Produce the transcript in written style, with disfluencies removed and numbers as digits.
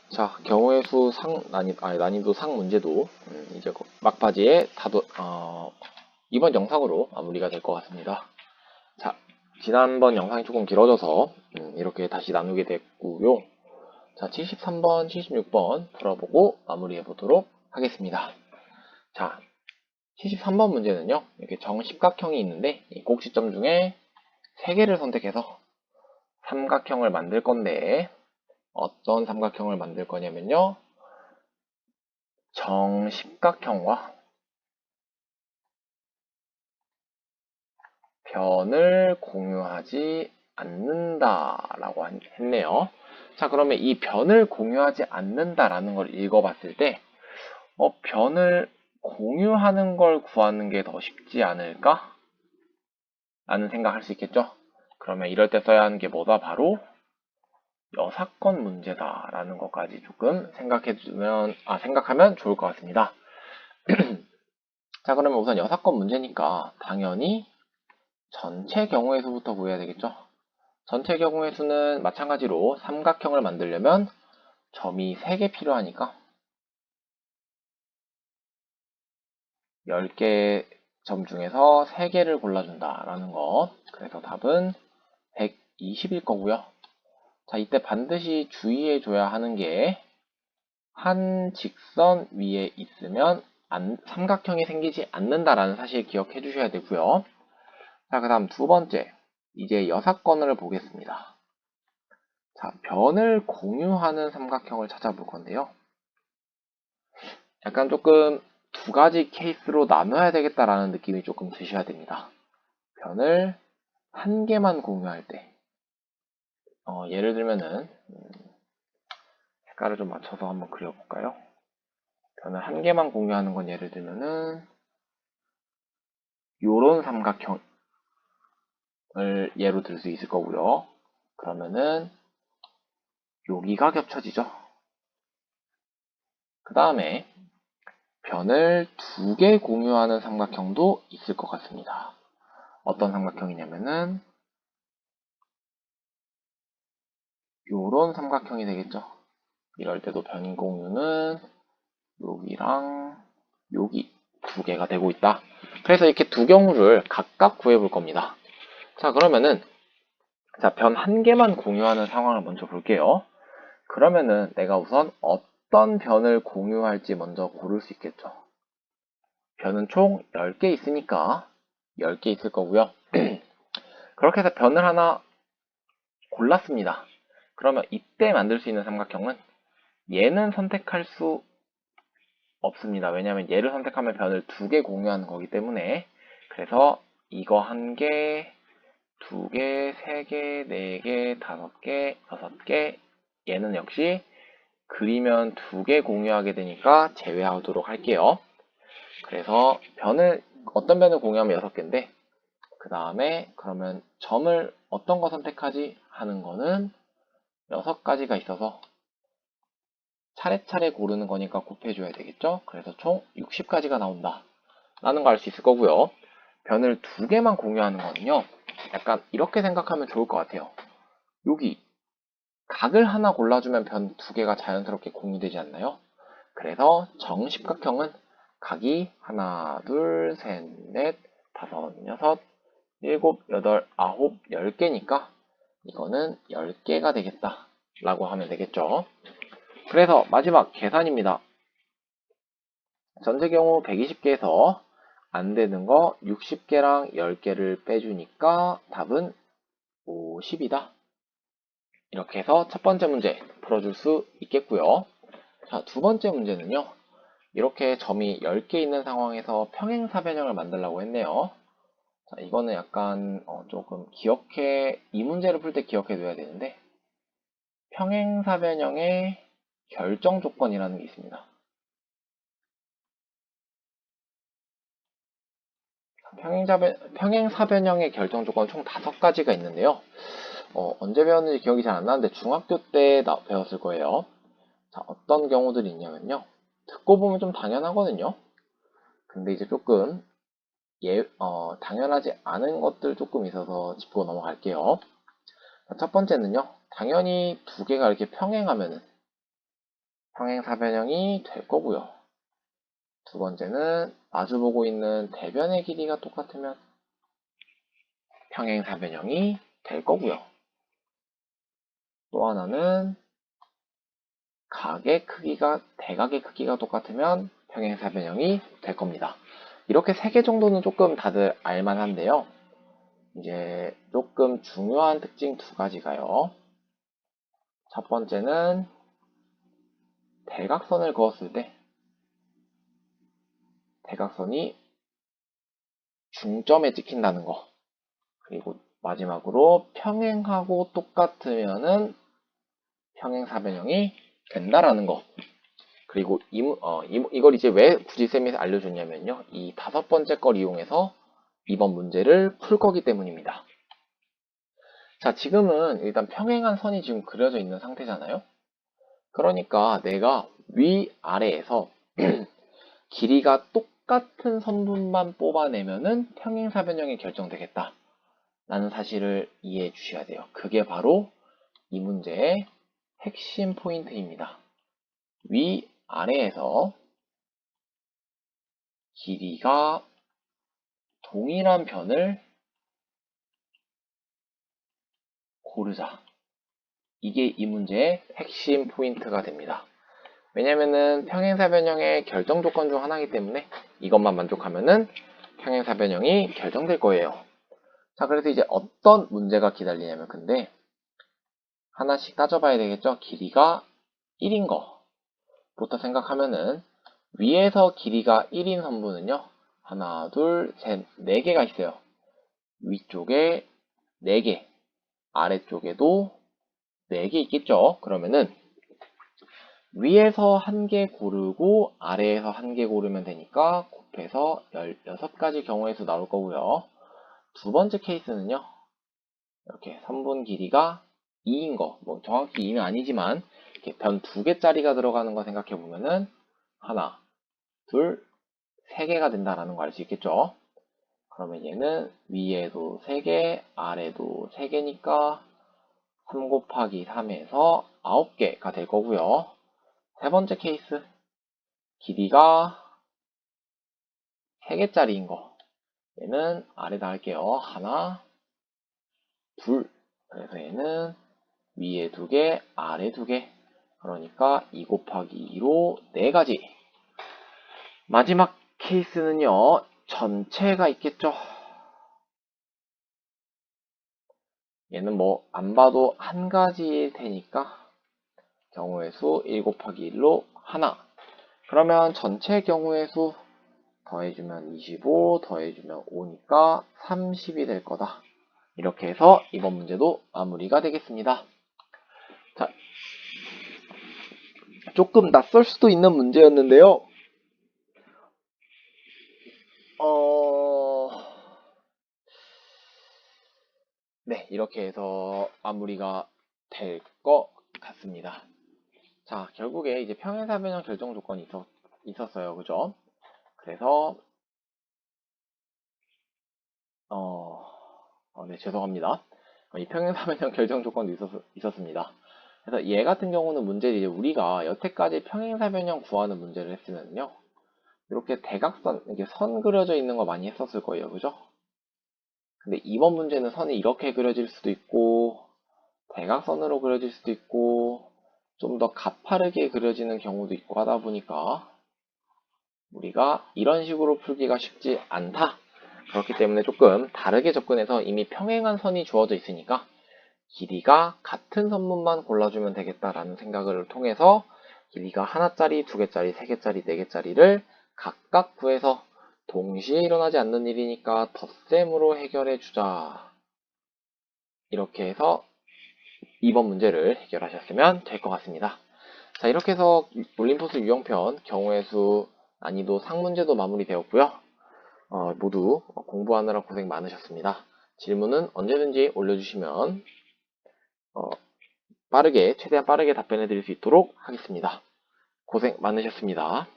자, 경우의 수 난이도 상 문제도 이제 막바지에 이번 영상으로 마무리가 될 것 같습니다. 자, 지난번 영상이 조금 길어져서 이렇게 다시 나누게 됐고요. 자, 73번, 76번 풀어보고 마무리해 보도록 하겠습니다. 자, 73번 문제는요, 이렇게 정십각형이 있는데 이 꼭지점 중에 3개를 선택해서 삼각형을 만들 건데 어떤 삼각형을 만들 거냐면요, 정십각형과 변을 공유하지 않는다라고 했네요. 자, 그러면 이 변을 공유하지 않는다라는 걸 읽어봤을 때, 변을 공유하는 걸 구하는 게 더 쉽지 않을까? 라는 생각할 수 있겠죠? 그러면 이럴 때 써야 하는 게 뭐다? 바로 여사건 문제다라는 것까지 조금 생각하면 좋을 것 같습니다. 자, 그러면 우선 여사건 문제니까 당연히 전체 경우의 수부터 구해야 되겠죠? 전체 경우의 수는 마찬가지로 삼각형을 만들려면 점이 3개 필요하니까 10개 점 중에서 3개를 골라준다라는 것. 그래서 답은 120일 거고요. 자, 이때 반드시 주의해줘야 하는 게 한 직선 위에 있으면 삼각형이 생기지 않는다라는 사실 기억해 주셔야 되고요. 자, 그 다음 두 번째, 이제 여사건을 보겠습니다. 자, 변을 공유하는 삼각형을 찾아볼 건데요. 약간 조금 두 가지 케이스로 나눠야 되겠다라는 느낌이 조금 드셔야 됩니다. 변을 한 개만 공유할 때, 예를 들면은 색깔을 좀 맞춰서 한번 그려볼까요? 변을 한 개만 공유하는 건 예를 들면은 요런 삼각형을 예로 들 수 있을 거고요. 그러면은 여기가 겹쳐지죠. 그 다음에 변을 2개 공유하는 삼각형도 있을 것 같습니다. 어떤 삼각형이냐면은 요런 삼각형이 되겠죠. 이럴 때도 변인 공유는 여기랑 여기 2개가 되고 있다. 그래서 이렇게 두 경우를 각각 구해 볼 겁니다. 자, 그러면은 자, 변 한 개만 공유하는 상황을 먼저 볼게요. 그러면은 내가 우선 어떤 변을 공유할지 먼저 고를 수 있겠죠. 변은 총 10개 있으니까 10개 있을 거고요. 그렇게 해서 변을 하나 골랐습니다. 그러면 이때 만들 수 있는 삼각형은 얘는 선택할 수 없습니다. 왜냐하면 얘를 선택하면 변을 2개 공유하는 거기 때문에. 그래서 이거 1개, 2개, 3개, 4개, 5개, 6개, 얘는 역시 그리면 2개 공유하게 되니까 제외하도록 할게요. 그래서 어떤 변을 공유하면 6개인데, 그 다음에 그러면 점을 어떤 거 선택하지 하는 거는 6가지가 있어서 차례차례 고르는 거니까 곱해줘야 되겠죠? 그래서 총 60가지가 나온다 라는 거 알 수 있을 거고요. 변을 2개만 공유하는 거는요, 약간 이렇게 생각하면 좋을 것 같아요. 여기 각을 하나 골라주면 변 2개가 자연스럽게 공유되지 않나요? 그래서 정십각형은 각이 하나, 둘, 셋, 넷, 다섯, 여섯, 일곱, 여덟, 아홉, 10개니까 이거는 10개가 되겠다 라고 하면 되겠죠. 그래서 마지막 계산입니다. 전체 경우 120개에서 안 되는 거 60개랑 10개를 빼주니까 답은 50이다. 이렇게 해서 첫 번째 문제 풀어줄 수 있겠고요. 자, 두 번째 문제는요. 이렇게 점이 10개 있는 상황에서 평행사변형을 만들려고 했네요. 자, 이거는 약간 조금 이 문제를 풀 때 기억해 둬야 되는데, 평행사변형의 결정 조건이라는 게 있습니다. 평행사변형의 결정 조건은 총 5가지가 있는데요. 언제 배웠는지 기억이 잘 안 나는데 중학교 때 배웠을 거예요. 자, 어떤 경우들이 있냐면요. 듣고 보면 좀 당연하거든요. 근데 이제 조금 당연하지 않은 것들 조금 있어서 짚고 넘어갈게요. 자, 첫 번째는요. 당연히 2개가 이렇게 평행하면은 평행사변형이 될 거고요. 두 번째는 마주보고 있는 대변의 길이가 똑같으면 평행사변형이 될 거고요. 또 하나는 대각의 크기가 똑같으면 평행사변형이 될 겁니다. 이렇게 세 개 정도는 조금 다들 알만한데요. 이제 조금 중요한 특징 두 가지가요. 첫 번째는 대각선을 그었을 때 대각선이 중점에 찍힌다는 거. 그리고 마지막으로 평행하고 똑같으면은 평행사변형이 된다라는 거. 그리고 이걸 이제 왜 굳이 쌤이 알려줬냐면요. 이 다섯 번째 걸 이용해서 이번 문제를 풀 거기 때문입니다. 자, 지금은 일단 평행한 선이 지금 그려져 있는 상태잖아요. 그러니까 내가 위아래에서 길이가 똑같은 선분만 뽑아내면은 평행사변형이 결정되겠다 라는 사실을 이해해 주셔야 돼요. 그게 바로 이 문제의 핵심 포인트입니다. 위아래에서 길이가 동일한 변을 고르자. 이게 이 문제의 핵심 포인트가 됩니다. 왜냐면은 평행사변형의 결정 조건 중 하나이기 때문에 이것만 만족하면은 평행사변형이 결정될 거예요. 자, 그래서 이제 어떤 문제가 기다리냐면 근데 하나씩 따져봐야 되겠죠? 길이가 1인 거부터 생각하면은 위에서 길이가 1인 선분은요. 하나, 둘, 셋, 4개가 있어요. 위쪽에 4개, 아래쪽에도 4개 있겠죠? 그러면은 위에서 1개 고르고 아래에서 1개 고르면 되니까 곱해서 16가지 경우의 수 나올 거고요. 두 번째 케이스는요. 이렇게 선분 길이가 2인 거, 뭐 정확히 2는 아니지만 이렇게 변 2개짜리가 들어가는 거 생각해 보면은 하나, 둘, 3개가 된다라는 거 알 수 있겠죠? 그러면 얘는 위에도 3개, 아래도 3개니까 3 곱하기 3에서 9개가 될 거고요. 세 번째 케이스, 길이가 3개짜리인 거. 얘는 아래다 할게요. 하나, 둘. 그래서 얘는 위에 2개, 아래 2개. 그러니까 2 곱하기 2로 4가지. 마지막 케이스는요. 전체가 있겠죠. 얘는 뭐 안 봐도 한 가지일 테니까 경우의 수 1 곱하기 1로 하나. 그러면 전체 경우의 수 더해주면 25, 더해주면 5니까 30이 될 거다. 이렇게 해서 이번 문제도 마무리가 되겠습니다. 자, 조금 낯설 수도 있는 문제였는데요. 네, 이렇게 해서 마무리가 될 것 같습니다. 자, 결국에 이제 평행사변형 결정 조건이 있었어요. 그죠? 그래서, 네, 죄송합니다. 이 평행사변형 결정 조건도 있었습니다. 그래서 얘 같은 경우는 문제를 이제 우리가 여태까지 평행사변형 구하는 문제를 했으면요. 이렇게 대각선, 이렇게 선 그려져 있는 거 많이 했었을 거예요. 그죠? 근데 이번 문제는 선이 이렇게 그려질 수도 있고, 대각선으로 그려질 수도 있고, 좀 더 가파르게 그려지는 경우도 있고 하다 보니까, 우리가 이런 식으로 풀기가 쉽지 않다. 그렇기 때문에 조금 다르게 접근해서 이미 평행한 선이 주어져 있으니까, 길이가 같은 선분만 골라주면 되겠다라는 생각을 통해서 길이가 하나짜리, 2개짜리, 3개짜리, 4개짜리를 각각 구해서 동시에 일어나지 않는 일이니까 덧셈으로 해결해 주자. 이렇게 해서 2번 문제를 해결하셨으면 될 것 같습니다. 자, 이렇게 해서 올림포스 유형편 경우의 수 난이도 상문제도 마무리되었고요. 모두 공부하느라 고생 많으셨습니다. 질문은 언제든지 올려주시면 최대한 빠르게 답변해 드릴 수 있도록 하겠습니다. 고생 많으셨습니다.